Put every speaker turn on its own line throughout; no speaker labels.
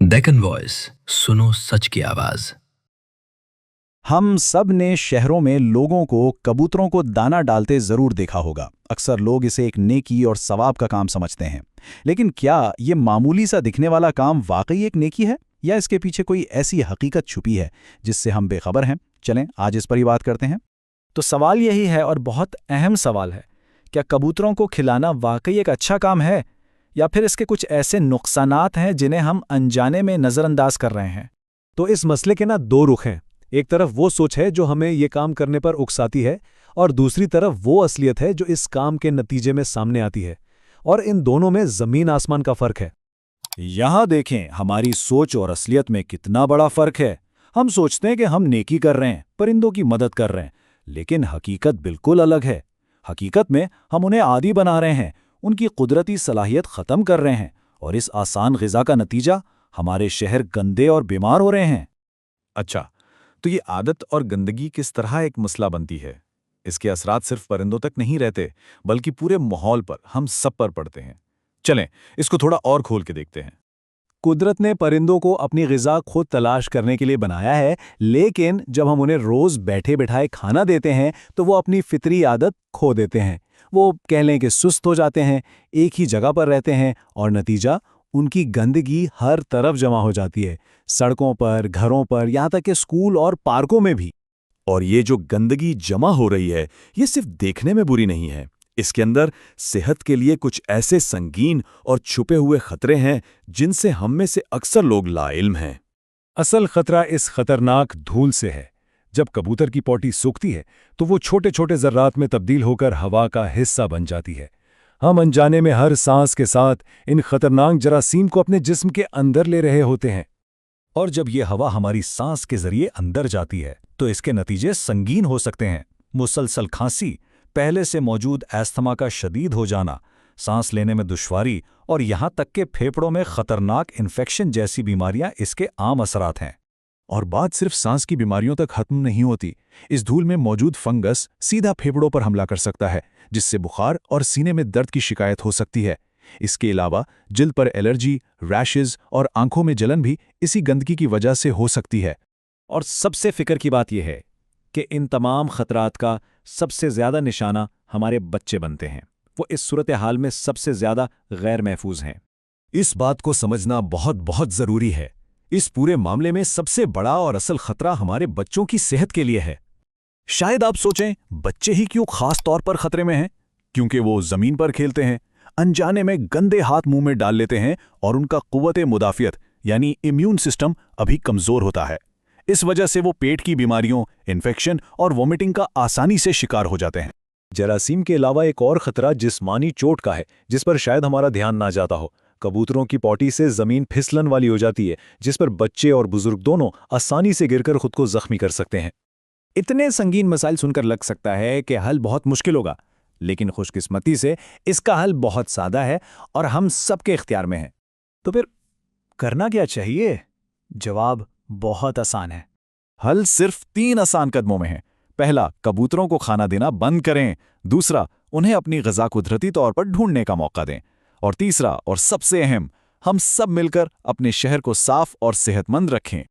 Deccan voice, सुनो सच की आवाज।
हम सब ने शहरों में लोगों को कबूतरों को दाना डालते जरूर देखा होगा। अक्सर लोग इसे एक नेकी और सवाब का काम समझते हैं। लेकिन क्या ये मामूली सा दिखने वाला काम वाकई एक नेकी है, या इसके पीछे कोई ऐसी हकीकत छुपी है जिससे हम बेखबर हैं? चलें आज इस पर ही बात करते हैं।
तो सवाल यही है, और बहुत अहम सवाल है, क्या कबूतरों को खिलाना वाकई एक अच्छा काम है, या फिर इसके कुछ ऐसे नुकसानात हैं जिन्हें हम अनजाने में नज़रअंदाज कर रहे हैं।
तो इस मसले के दो रुख हैं। एक तरफ वो सोच है जो हमें ये काम करने पर उकसाती है, और दूसरी तरफ वो असलियत है जो इस काम के नतीजे में सामने आती है। और इन दोनों में ज़मीन आसमान का फ़र्क है।
यहाँ देखें हमारी सोच और असलियत में कितना बड़ा फर्क है। हम सोचते हैं कि हम नेकी कर रहे हैं, परिंदों की मदद कर रहे हैं, लेकिन हकीकत बिल्कुल अलग है। हकीकत में हम उन्हें आदी बना रहे हैं, उनकी कुदरती सलाहियत ख़त्म कर रहे हैं, और इस आसान ग़िज़ा का नतीजा हमारे शहर गंदे और बीमार हो रहे हैं।
अच्छा, तो ये आदत और गंदगी किस तरह एक मसला बनती है? इसके असरात सिर्फ परिंदों तक नहीं रहते, बल्कि पूरे माहौल पर, हम सब पर पड़ते हैं। चलें, इसको थोड़ा और खोल के देखते हैं।
कुदरत ने परिंदों को अपनी ग़िज़ा खुद तलाश करने के लिए बनाया है, लेकिन जब हम उन्हें रोज़ बैठे बिठाए खाना देते हैं तो वो अपनी फितरी आदत खो देते हैं। वो कह लें कि सुस्त हो जाते हैं, एक ही जगह पर रहते हैं, और नतीजा उनकी गंदगी हर तरफ जमा हो जाती है, सड़कों पर, घरों पर, यहाँ तक कि स्कूल और पार्कों में भी।
और ये जो गंदगी जमा हो रही है, ये सिर्फ देखने में बुरी नहीं है। इसके अंदर सेहत के लिए कुछ ऐसे संगीन और छुपे हुए खतरे हैं जिनसे हम में से अक्सर लोग लाइल्म हैं।
असल खतरा इस खतरनाक धूल से है। जब कबूतर की पॉटी सूखती है तो वो छोटे छोटे ज़र्रात में तब्दील होकर हवा का हिस्सा बन जाती है। हम अनजाने में हर सांस के साथ इन खतरनाक जरासीम को अपने जिस्म के अंदर ले रहे होते हैं।
और जब ये हवा हमारी सांस के जरिए अंदर जाती है तो इसके नतीजे संगीन हो सकते हैं। मुसलसल खांसी, पहले से मौजूद एस्थमा का शदीद हो जाना, सांस लेने में दुश्वारी, और यहाँ तक कि फेफड़ों में खतरनाक इन्फेक्शन जैसी बीमारियां इसके आम असरात हैं। और बात सिर्फ सांस की बीमारियों तक खत्म नहीं होती। इस धूल में मौजूद फंगस सीधा फेफड़ों पर हमला कर सकता है, जिससे बुखार और सीने में दर्द की शिकायत हो सकती है। इसके अलावा जिल्द पर एलर्जी, रैशेज और आंखों में जलन भी इसी गंदगी की वजह से हो सकती है।
और सबसे फिक्र की बात यह है कि इन तमाम खतरात का सबसे ज़्यादा निशाना हमारे बच्चे बनते हैं। वो इस सूरत हाल में सबसे ज़्यादा गैर महफूज हैं।
इस बात को समझना बहुत बहुत ज़रूरी है। इस पूरे मामले में सबसे बड़ा और असल खतरा हमारे बच्चों की सेहत के लिए है। शायद आप सोचें, बच्चे ही क्यों खास तौर पर खतरे में हैं? क्योंकि वो ज़मीन पर खेलते हैं, अनजाने में गंदे हाथ मुंह में डाल लेते हैं, और उनका कुव्वते मुदाफ़ियत यानी इम्यून सिस्टम अभी कमज़ोर होता है। इस वजह से वो पेट की बीमारियों, इन्फेक्शन और वोमिटिंग का आसानी से शिकार हो जाते हैं।
जरासीम के अलावा एक और खतरा जिस्मानी चोट का है, जिस पर शायद हमारा ध्यान ना जाता हो। कबूतरों की पॉटी से ज़मीन फिसलन वाली हो जाती है, जिस पर बच्चे और बुजुर्ग दोनों आसानी से गिरकर खुद को जख्मी कर सकते हैं।
इतने संगीन मसाइल सुनकर लग सकता है कि हल बहुत मुश्किल होगा, लेकिन खुशकिस्मती से इसका हल बहुत सादा है और हम सबके इख्तियार में है। तो फिर करना क्या चाहिए? जवाब बहुत आसान है।
हल सिर्फ 3 आसान कदमों में है। पहला, कबूतरों को खाना देना बंद करें। दूसरा, उन्हें अपनी ग़िज़ा कुदरती तौर पर ढूंढने का मौका दें। और तीसरा और सबसे अहम, हम सब मिलकर अपने शहर को साफ और सेहतमंद रखें।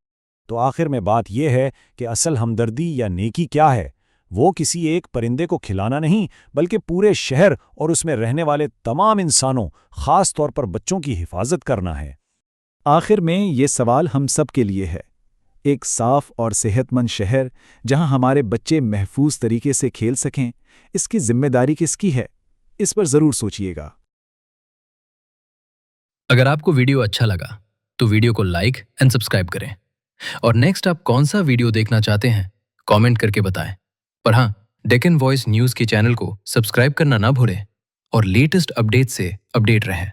तो आखिर में बात यह है कि असल हमदर्दी या नेकी क्या है? वो किसी एक परिंदे को खिलाना नहीं, बल्कि पूरे शहर और उसमें रहने वाले तमाम इंसानों, ख़ास तौर पर बच्चों की हिफाजत करना है।
आखिर में ये सवाल हम सब के लिए है। एक साफ और सेहतमंद शहर जहां हमारे बच्चे महफूज तरीके से खेल सकें, इसकी जिम्मेदारी किसकी है? इस पर ज़रूर सोचिएगा।
अगर आपको वीडियो अच्छा लगा तो वीडियो को लाइक एंड सब्सक्राइब करें, और नेक्स्ट आप कौन सा वीडियो देखना चाहते हैं कमेंट करके बताएं। पर हाँ, डेक्कन वॉइस न्यूज़ के चैनल को सब्सक्राइब करना ना भूलें और लेटेस्ट अपडेट से अपडेट रहें।